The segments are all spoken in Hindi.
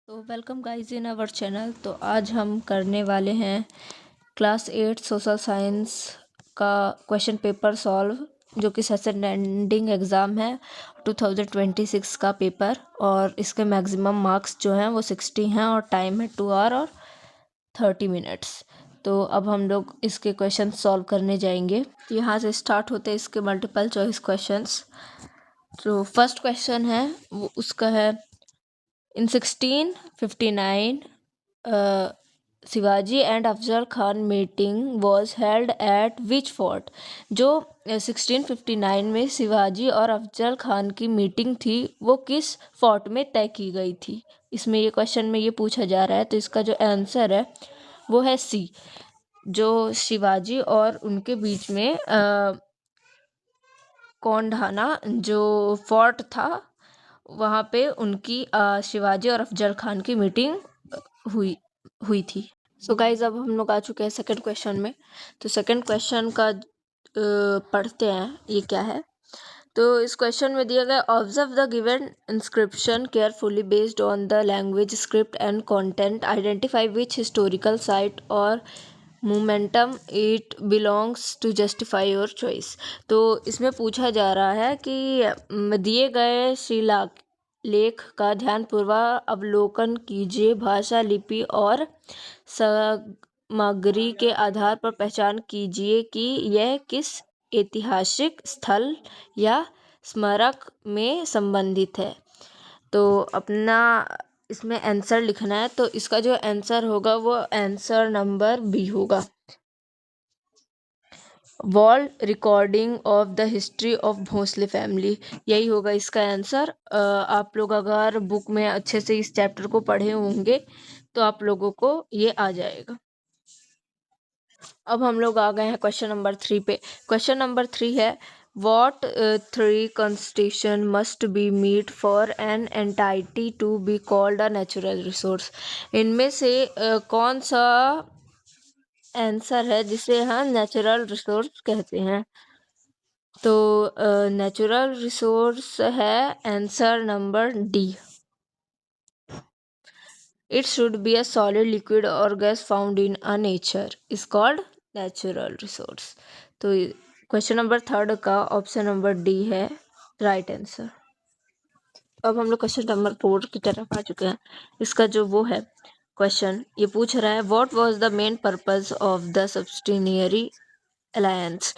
तो welcome guys in our channel. तो आज हम करने वाले हैं क्लास 8 सोशल साइंस का क्वेश्चन पेपर सॉल्व, जो कि सेशन एंडिंग एग्ज़ाम है 2026 का पेपर। और इसके मैक्सिमम मार्क्स जो हैं वो 60 हैं और टाइम है 2 आवर और 30 मिनट्स। तो अब हम लोग इसके क्वेश्चन सॉल्व करने जाएंगे। यहाँ से स्टार्ट होते हैं इसके मल्टीपल चॉइस क्वेश्चंस। तो फर्स्ट क्वेश्चन है वो उसका है, In 1659, Shivaji and Afzal Khan meeting was held at which fort. जो 1659 में शिवाजी और अफजल खान की मीटिंग थी वो किस फोर्ट में तय की गई थी। इसमें ये क्वेश्चन में ये पूछा जा रहा है, तो इसका जो आंसर है वो है सी। जो शिवाजी और उनके बीच में कोंढाना जो फोर्ट था वहाँ पे उनकी शिवाजी और अफजल खान की मीटिंग हुई हुई थी। सो गाइज अब हम लोग आ चुके हैं सेकंड क्वेश्चन में। तो सेकंड क्वेश्चन का पढ़ते हैं ये क्या है। तो इस क्वेश्चन में दिया गया, observe the given inscription carefully based on the language, script and content, identify which historical site और momentum it belongs to justify your choice. तो इसमें पूछा जा रहा है कि दिए गए शिलालेख का ध्यानपूर्वक अवलोकन कीजिए, भाषा, लिपि और सामग्री के आधार पर पहचान कीजिए कि यह किस ऐतिहासिक स्थल या स्मारक में संबंधित है। तो अपना इसमें आंसर लिखना है। तो इसका जो आंसर होगा वो आंसर नंबर बी होगा, wall recording of the history of Bhosle family. यही होगा इसका आंसर। आप लोग अगर बुक में अच्छे से इस चैप्टर को पढ़े होंगे तो आप लोगों को ये आ जाएगा। अब हम लोग आ गए हैं क्वेश्चन नंबर 3 पे। क्वेश्चन नंबर 3 है, What three constitution must be meet for an entity to be called a natural resource। इनमें से कौन सा आंसर है जिसे हम नेचुरल रिसोर्स कहते हैं। तो नेचुरल रिसोर्स है answer number D. It should be a solid, liquid or gas found in a nature is called natural resource। तो क्वेश्चन नंबर 3 का ऑप्शन नंबर डी है राइट आंसर। अब हम लोग क्वेश्चन नंबर 4 की तरफ आ चुके हैं। इसका जो वो है क्वेश्चन ये पूछ रहा है, what was the main purpose of the subsidiary alliance.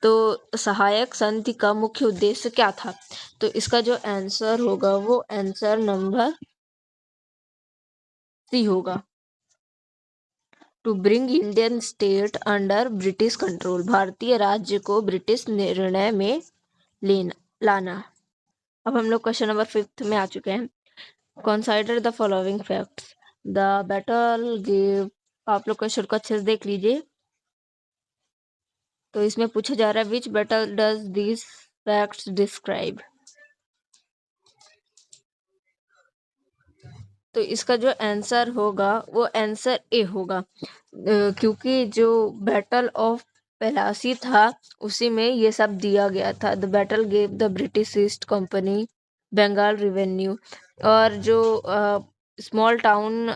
तो सहायक संधि का मुख्य उद्देश्य क्या था। तो इसका जो आंसर होगा वो आंसर नंबर सी होगा, to bring Indian state under British control. भारतीय राज्य को ब्रिटिश निर्णय में लाना। अब हम लोग क्वेश्चन नंबर 5 में आ चुके हैं। Consider the following facts. The battle give. आप लोग क्वेश्चन को अच्छे से देख लीजिए। तो इसमें पूछा जा रहा है, विच battle does this facts describe. तो इसका जो आंसर होगा वो आंसर ए होगा, क्योंकि जो बैटल ऑफ पलासी था उसी में ये सब दिया गया था। The battle gave the British East company Bengal revenue. और जो स्मॉल टाउन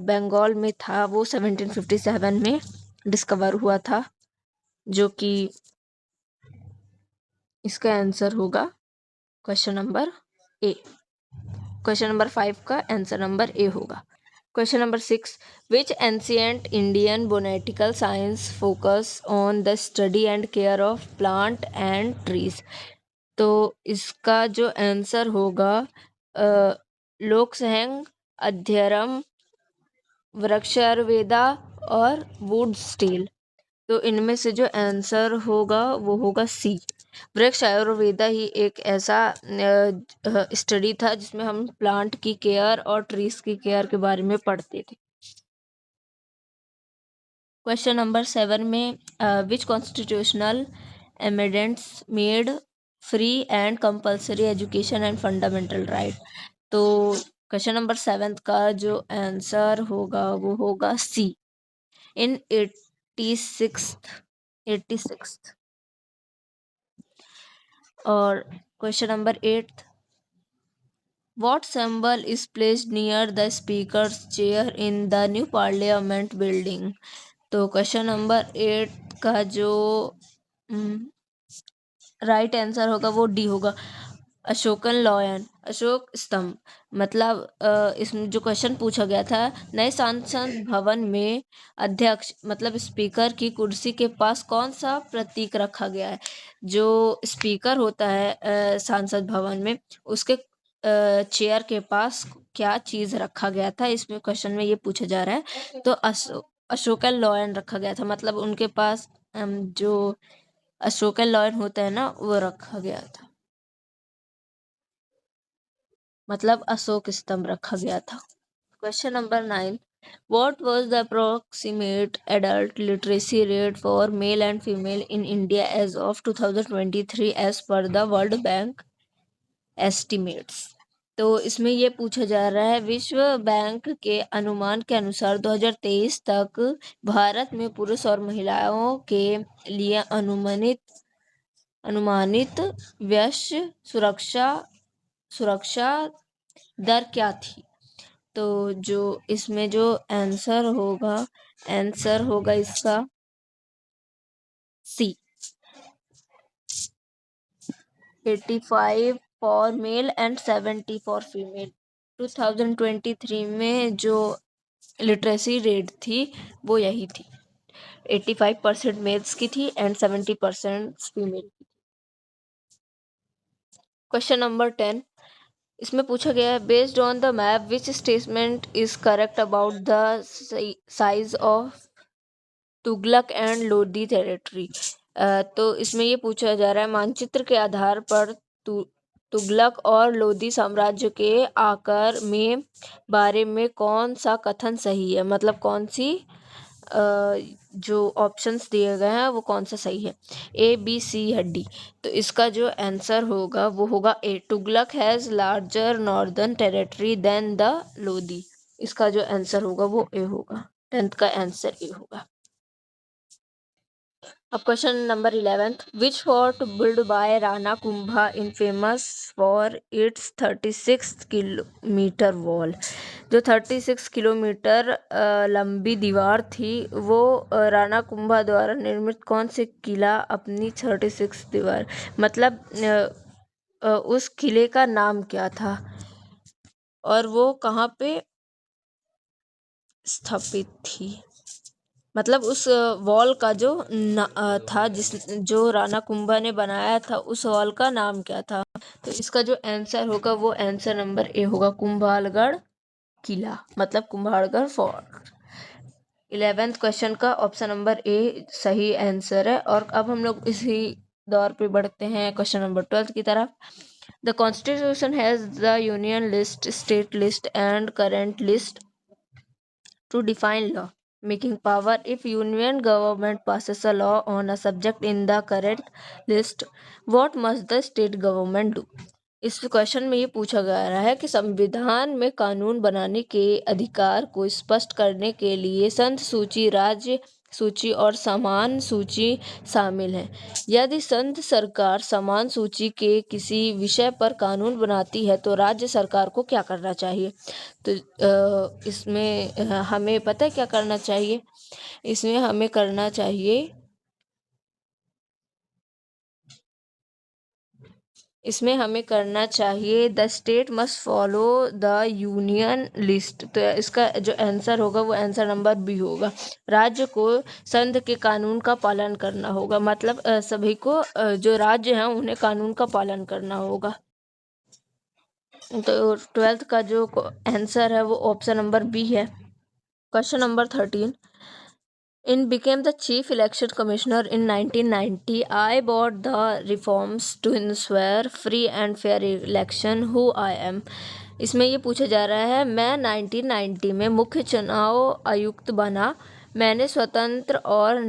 बंगाल में था वो 1757 में डिस्कवर हुआ था, जो कि इसका आंसर होगा question number A. Question number 5 का आंसर नंबर ए होगा। Question number 6, which ancient Indian botanical science focus on the study and care of plant and trees. तो इसका जो आंसर होगा लोकसहंग, अध्ययनम, वृक्षायुर्वेदा और वुड स्टील। तो इनमें से जो आंसर होगा वो होगा सी। वृक्ष आयुर्वेदा ही एक ऐसा स्टडी था जिसमें हम प्लांट की केयर और ट्रीज की केयर के बारे में पढ़ते थे। क्वेश्चन नंबर 7 में, which constitutional amendments made free and compulsory education and fundamental right. तो क्वेश्चन नंबर 7 का जो आंसर होगा वो होगा सी, इन 86। और question number 8, What symbol is placed near the speaker's chair in the new parliament building? तो क्वेश्चन नंबर 8 का जो राइट आंसर होगा वो डी होगा, अशोकन लॉयन, अशोक स्तंभ। मतलब इसमें जो क्वेश्चन पूछा गया था, नए संसद भवन में अध्यक्ष मतलब स्पीकर की कुर्सी के पास कौन सा प्रतीक रखा गया है? जो स्पीकर होता है संसद भवन में, उसके चेयर के पास क्या चीज रखा गया था, इसमें क्वेश्चन में ये पूछा जा रहा है। तो अशोकन लॉयन रखा गया था, मतलब उनके पास जो अशोकन लॉयन होता है ना, वो रखा गया था, मतलब अशोक स्तंभ रखा गया था। Question number 9, what was the approximate adult literacy rate for male and female in India as of 2023 as per the World Bank estimates? तो इसमें ये पूछा जा रहा है, विश्व बैंक के अनुमान के अनुसार 2023 तक भारत में पुरुष और महिलाओं के लिए अनुमानित वयस्क सुरक्षा दर क्या थी? तो जो इसमें जो आंसर होगा इसका सी, 85 for male and 70 for female. 2023 में जो लिटरेसी रेट थी वो यही थी, 85% मेल्स की थी एंड 70% फीमेल। क्वेश्चन नंबर 10, इसमें पूछा गया है, based on the map which statement is correct about the size of Tughlaq and Lodhi territory? तो इसमें ये पूछा जा रहा है, मानचित्र के आधार पर तुगलक और लोधी साम्राज्य के आकार में बारे में कौन सा कथन सही है? मतलब कौन सी जो ऑप्शंस दिए गए हैं वो कौन सा सही है, ए बी सी या डी? तो इसका जो आंसर होगा वो होगा A, Tughlaq has larger northern territory than the Lodhi. इसका जो आंसर होगा वो ए होगा, 10th का आंसर ए होगा। अब question number 11, which fort build by Rana Kumbha in famous for its 36 kilometre wall? जो 36 किलोमीटर लंबी दीवार थी वो राणा कुंभा द्वारा निर्मित कौन से किला अपनी 36 दीवार, मतलब उस किले का नाम क्या था और वो कहाँ पे स्थापित थी? मतलब उस वॉल का जो था जो राणा कुंभा ने बनाया था, उस वॉल का नाम क्या था? तो इसका जो आंसर होगा वो आंसर नंबर ए होगा, कुंभलगढ़ किला, मतलब कुंभलगढ़ फोर्ट। 11th क्वेश्चन का ऑप्शन नंबर ए सही आंसर है। और अब हम लोग इसी दौर पे बढ़ते हैं क्वेश्चन नंबर 12 की तरफ। The constitution has the union list, state list and current list to define law making power. If union government passes a law on a subject in the current list, what must the state government do? इस क्वेश्चन में ये पूछा गया है कि संविधान में कानून बनाने के अधिकार को स्पष्ट करने के लिए संघ सूची, राज्य सूची और समान सूची शामिल है। यदि संघ सरकार समान सूची के किसी विषय पर कानून बनाती है तो राज्य सरकार को क्या करना चाहिए? तो इसमें हमें पता है क्या करना चाहिए? इसमें हमें करना चाहिए, the state must follow the union list. तो इसका जो आंसर होगा वो आंसर नंबर बी होगा, राज्य को संघ के कानून का पालन करना होगा, मतलब सभी को जो राज्य हैं उन्हें कानून का पालन करना होगा। तो 12th का जो आंसर है वो ऑप्शन नंबर बी है। Question number 13, in became the chief election commissioner in 1990. I brought the reforms to ensure free and fair election. Who I am? इसमें ये पूछा जा रहा है, मैं 1990 में मुख्य चुनाव आयुक्त बना, मैंने स्वतंत्र और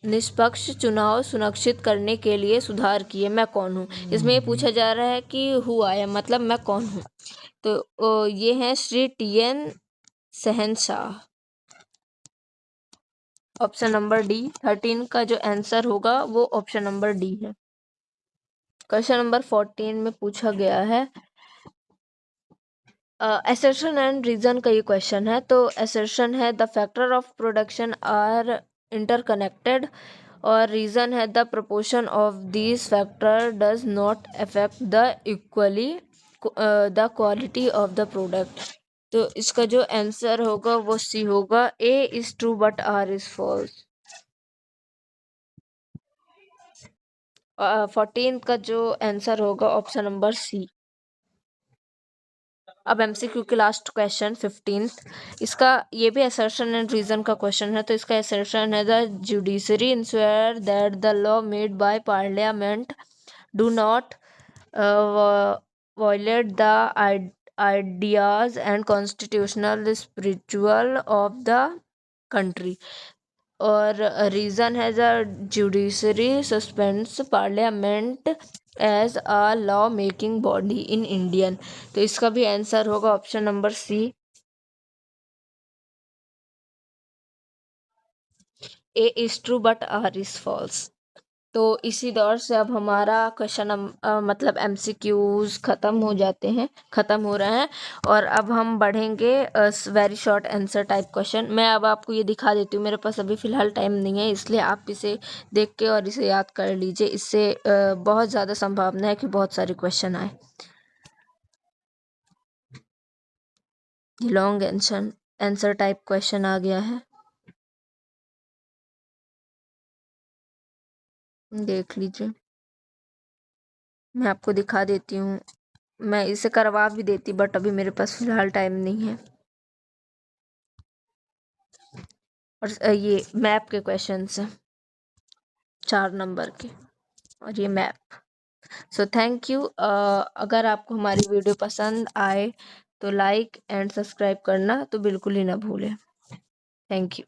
निष्पक्ष चुनाव सुनिश्चित करने के लिए सुधार किए, मैं कौन हूँ? इसमें ये पूछा जा रहा है कि हु आई एम, मतलब मैं कौन हूँ? तो ये है श्री TN शहनशाह। ऑप्शन नंबर डी, 13 का जो आंसर होगा वो ऑप्शन नंबर डी है। क्वेश्चन नंबर 14 में पूछा गया है, assertion एंड रीजन का ये क्वेश्चन है। तो assertion है the factor of production are interconnected, और रीजन है the proportion of these factor does not affect the equally the quality of the product. तो इसका जो आंसर होगा वो सी होगा, A is true but R is false. 14 का जो आंसर होगा ऑप्शन नंबर सी। अब एमसीक्यू के लास्ट क्वेश्चन 15, इसका ये भी असर्शन एंड रीजन का क्वेश्चन है। तो इसका असर्शन है the judiciary ensure that the law made by parliament do not violate the ideas and constitutional spiritual of the country। और रीज़न है the judiciary suspends parliament as a law making body in Indian. तो इसका भी आंसर होगा option number C, A is true but R is false. तो इसी दौर से अब हमारा क्वेश्चन मतलब एमसीक्यूज ख़त्म हो रहे हैं। और अब हम बढ़ेंगे very short answer type question. मैं अब आपको ये दिखा देती हूँ, मेरे पास अभी फ़िलहाल टाइम नहीं है, इसलिए आप इसे देख के और इसे याद कर लीजिए। इससे बहुत ज़्यादा संभावना है कि बहुत सारे क्वेश्चन आए। लॉन्ग आंसर टाइप क्वेश्चन आ गया है, देख लीजिए। मैं आपको दिखा देती हूँ, मैं इसे करवा भी देती बट अभी मेरे पास फ़िलहाल टाइम नहीं है। और ये मैप के क्वेश्चंस हैं 4 नंबर के, और ये मैप। So thank you. अगर आपको हमारी वीडियो पसंद आए तो लाइक एंड सब्सक्राइब करना तो बिल्कुल ही ना भूलें। Thank you.